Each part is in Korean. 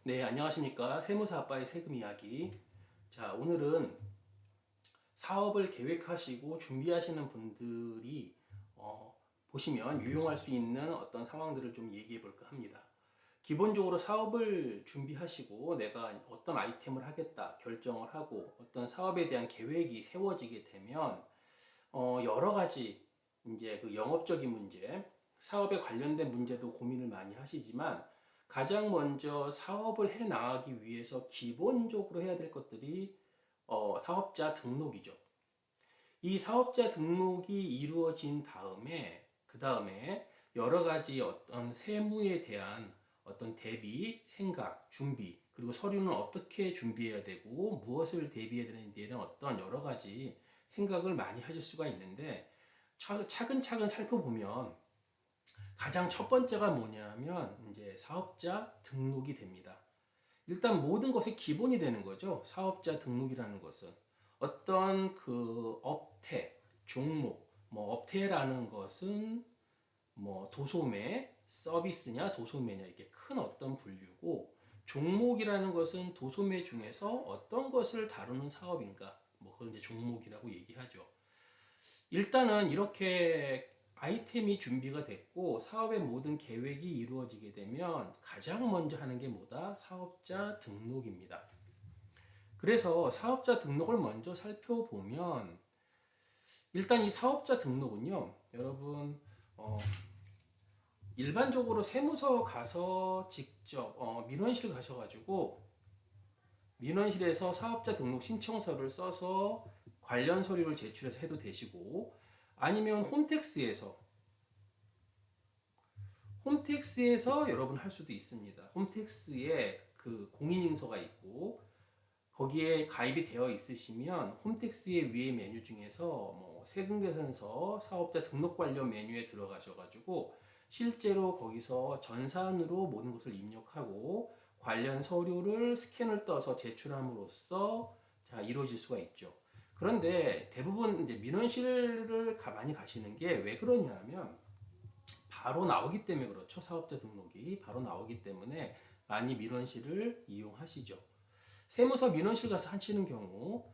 네, 안녕하십니까. 세무사 아빠의 세금 이야기. 자, 오늘은 사업을 계획하시고 준비하시는 분들이 보시면 유용할 수 있는 어떤 상황들을 좀 얘기해 볼까 합니다. 기본적으로 사업을 준비하시고 내가 어떤 아이템을 하겠다 결정을 하고 어떤 사업에 대한 계획이 세워지게 되면 여러 가지 이제 그 영업적인 문제, 사업에 관련된 문제도 고민을 많이 하시지만 가장 먼저 사업을 해 나가기 위해서 기본적으로 해야 될 것들이 사업자 등록이죠. 이 사업자 등록이 이루어진 다음에 그 다음에 여러 가지 어떤 세무에 대한 어떤 대비, 생각, 준비, 그리고 서류는 어떻게 준비해야 되고 무엇을 대비해야 되는지에 대한 어떤 여러 가지 생각을 많이 하실 수가 있는데 차근차근 살펴보면 가장 첫 번째가 뭐냐면 이제 사업자 등록이 됩니다. 일단 모든 것의 기본이 되는 거죠. 사업자 등록이라는 것은 어떤 그 업태, 종목, 뭐 업태라는 것은 뭐 도소매, 서비스냐 도소매냐 이게 큰 어떤 분류고 종목이라는 것은 도소매 중에서 어떤 것을 다루는 사업인가 뭐 그걸 이제 종목이라고 얘기하죠. 일단은 이렇게 아이템이 준비가 됐고 사업의 모든 계획이 이루어지게 되면 가장 먼저 하는 게 뭐다? 사업자 등록입니다. 그래서 사업자 등록을 먼저 살펴보면 일단 이 사업자 등록은요, 여러분 일반적으로 세무서 가서 직접 민원실 가셔가지고 민원실에서 사업자 등록 신청서를 써서 관련 서류를 제출해서 해도 되시고 아니면 홈택스에서 여러분 할 수도 있습니다. 홈택스에 그 공인인서가 있고 거기에 가입이 되어 있으시면 홈택스의 위에 메뉴 중에서 뭐 세금계산서, 사업자 등록 관련 메뉴에 들어가셔가지고 실제로 거기서 전산으로 모든 것을 입력하고 관련 서류를 스캔을 떠서 제출함으로써 자 이루어질 수가 있죠. 그런데 대부분 이제 민원실을 많이 가시는 게 왜 그러냐면 바로 나오기 때문에 그렇죠. 사업자 등록이 바로 나오기 때문에 많이 민원실을 이용하시죠. 세무서 민원실 가서 하시는 경우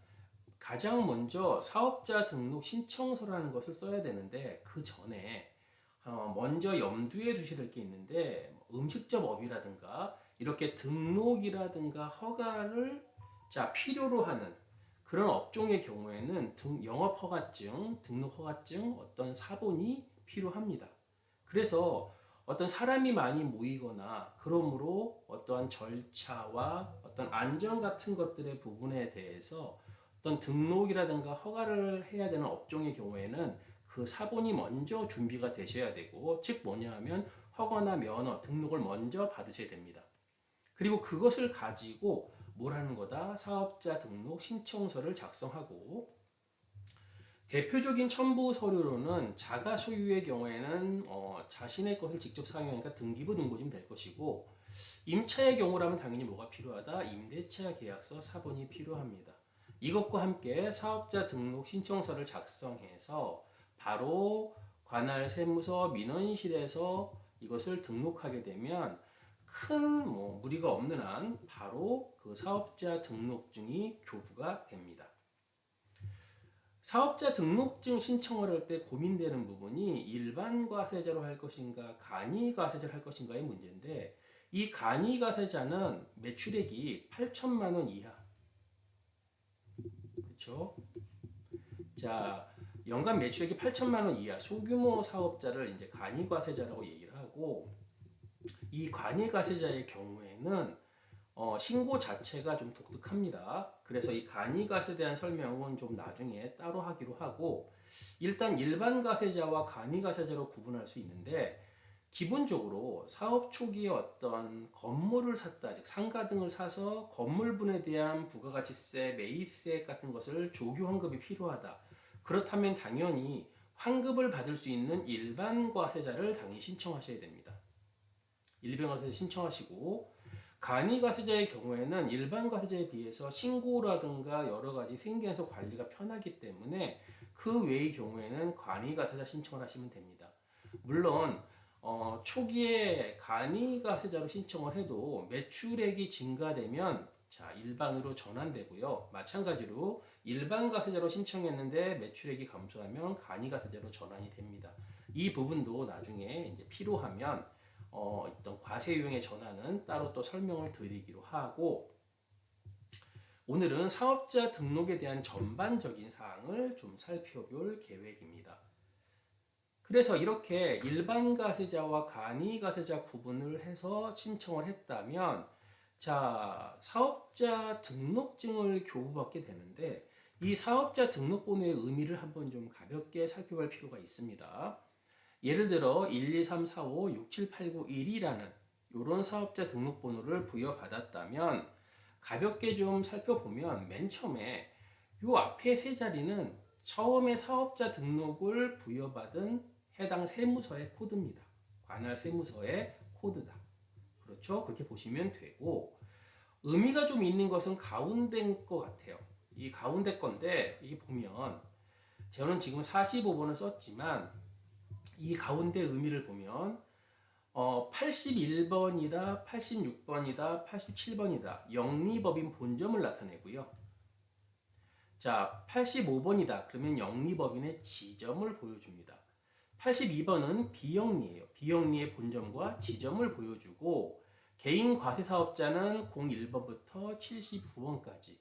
가장 먼저 사업자 등록 신청서라는 것을 써야 되는데 그 전에 먼저 염두에 두셔야 될 게 있는데 음식점업이라든가 이렇게 등록이라든가 허가를 자 필요로 하는 그런 업종의 경우에는 영업허가증, 등록허가증 어떤 사본이 필요합니다. 그래서 어떤 사람이 많이 모이거나 그러므로 어떠한 절차와 어떤 안전 같은 것들의 부분에 대해서 어떤 등록이라든가 허가를 해야 되는 업종의 경우에는 그 사본이 먼저 준비가 되셔야 되고 즉 뭐냐 하면 허가나 면허, 등록을 먼저 받으셔야 됩니다. 그리고 그것을 가지고 뭘 하는 거다? 사업자 등록 신청서를 작성하고 대표적인 첨부 서류로는 자가 소유의 경우에는 자신의 것을 직접 사용하니까 등기부 등본이면 될 것이고 임차의 경우라면 당연히 뭐가 필요하다? 임대차 계약서 사본이 필요합니다. 이것과 함께 사업자 등록 신청서를 작성해서 바로 관할 세무서 민원실에서 이것을 등록하게 되면 큰 무리가 없는 한 바로 그 사업자 등록증이 교부가 됩니다. 사업자 등록증 신청을 할 때 고민되는 부분이 일반 과세자로 할 것인가 간이 과세자로 할 것인가의 문제인데 이 간이 과세자는 매출액이 8천만 원 이하 그렇죠? 자 연간 매출액이 8천만 원 이하 소규모 사업자를 이제 간이 과세자라고 얘기를 하고 이 간이 과세자의 경우에는 신고 자체가 좀 독특합니다. 그래서 이 간이과세에 대한 설명은 좀 나중에 따로 하기로 하고 일단 일반 과세자와 간이과세자로 구분할 수 있는데 기본적으로 사업 초기에 어떤 건물을 샀다, 즉 상가 등을 사서 건물분에 대한 부가가치세, 매입세 같은 것을 조기 환급이 필요하다. 그렇다면 당연히 환급을 받을 수 있는 일반 과세자를 당연히 신청하셔야 됩니다. 일반 과세자 신청하시고 간이 과세자의 경우에는 일반 과세자에 비해서 신고라든가 여러 가지 생계에서 관리가 편하기 때문에 그 외의 경우에는 간이 과세자 신청을 하시면 됩니다. 물론 초기에 간이가세자로 신청을 해도 매출액이 증가되면 자, 일반으로 전환되고요. 마찬가지로 일반 가세자로 신청했는데 매출액이 감소하면 간이가세자로 전환이 됩니다. 이 부분도 나중에 이제 필요하면 어떤 과세유형의 전환은 따로 또 설명을 드리기로 하고, 오늘은 사업자 등록에 대한 전반적인 사항을 좀 살펴볼 계획입니다. 그래서 이렇게 일반 가세자와 간이 가세자 구분을 해서 신청을 했다면, 자, 사업자 등록증을 교부받게 되는데, 이 사업자 등록번호의 의미를 한번 좀 가볍게 살펴볼 필요가 있습니다. 예를 들어 1, 2, 3, 4, 5, 6, 7, 8, 9, 1이라는 이런 사업자 등록번호를 부여받았다면, 가볍게 좀 살펴보면 맨 처음에 요 앞에 세 자리는 처음에 사업자 등록을 부여받은 해당 세무서의 코드입니다. 관할 세무서의 코드다. 그렇죠? 그렇게 보시면 되고, 의미가 좀 있는 것은 가운데인 것 같아요. 이 가운데 건데, 이게 보면 저는 지금 45번을 썼지만 이 가운데 의미를 보면 81번이다, 86번이다, 87번이다. 영리법인 본점을 나타내고요. 자, 85번이다. 그러면 영리법인의 지점을 보여줍니다. 82번은 비영리예요. 비영리의 본점과 지점을 보여주고, 개인 과세사업자는 01번부터 79번까지,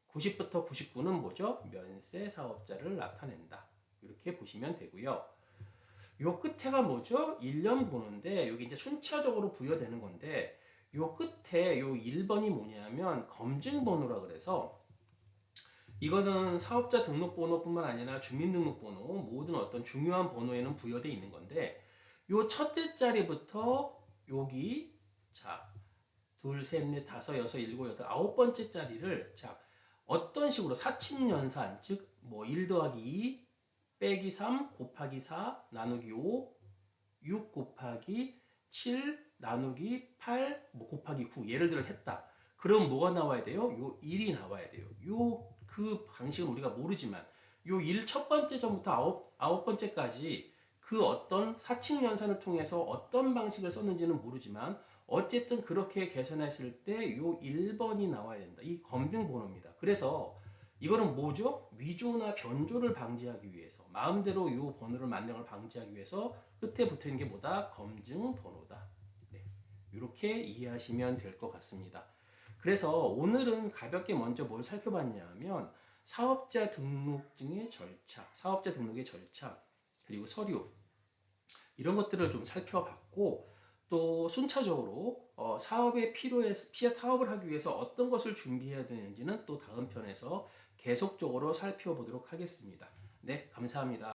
90부터 99는 뭐죠? 면세 사업자를 나타낸다. 이렇게 보시면 되고요. 요 끝에가 뭐죠? 1년 번호인데, 여기 이제 순차적으로 부여되는 건데, 요 끝에 요 1번이 뭐냐면 검증번호라 그래서, 이거는 사업자 등록번호뿐만 아니라 주민등록번호, 모든 어떤 중요한 번호에는 부여되어 있는 건데, 요 첫째 자리부터 여기, 자, 둘, 셋, 넷, 다섯, 여섯, 일곱, 여덟, 아홉 번째 자리를, 자, 어떤 식으로 사친연산, 즉, 뭐, 1 더하기 2, 빼기 3, 곱하기 4, 나누기 5, 6 곱하기 7, 나누기 8, 뭐 곱하기 9, 예를 들어 했다. 그럼 뭐가 나와야 돼요? 요 1이 나와야 돼요. 그 방식은 우리가 모르지만, 요 1 첫 번째 전부터 아홉 번째까지 그 어떤 사칙 연산을 통해서 어떤 방식을 썼는지는 모르지만, 어쨌든 그렇게 계산했을 때 요 1번이 나와야 된다. 이 검증 번호입니다. 그래서 이거는 뭐죠? 위조나 변조를 방지하기 위해서, 마음대로 요 번호를 만든 걸 방지하기 위해서 끝에 붙어 있는 게 뭐다? 검증 번호다. 네, 이렇게 이해하시면 될 것 같습니다. 그래서 오늘은 가볍게 먼저 뭘 살펴봤냐면, 사업자 등록증의 절차, 사업자 등록의 절차, 그리고 서류, 이런 것들을 좀 살펴봤고, 또 순차적으로 사업에 사업을 하기 위해서 어떤 것을 준비해야 되는지는 또 다음 편에서 계속적으로 살펴보도록 하겠습니다. 네, 감사합니다.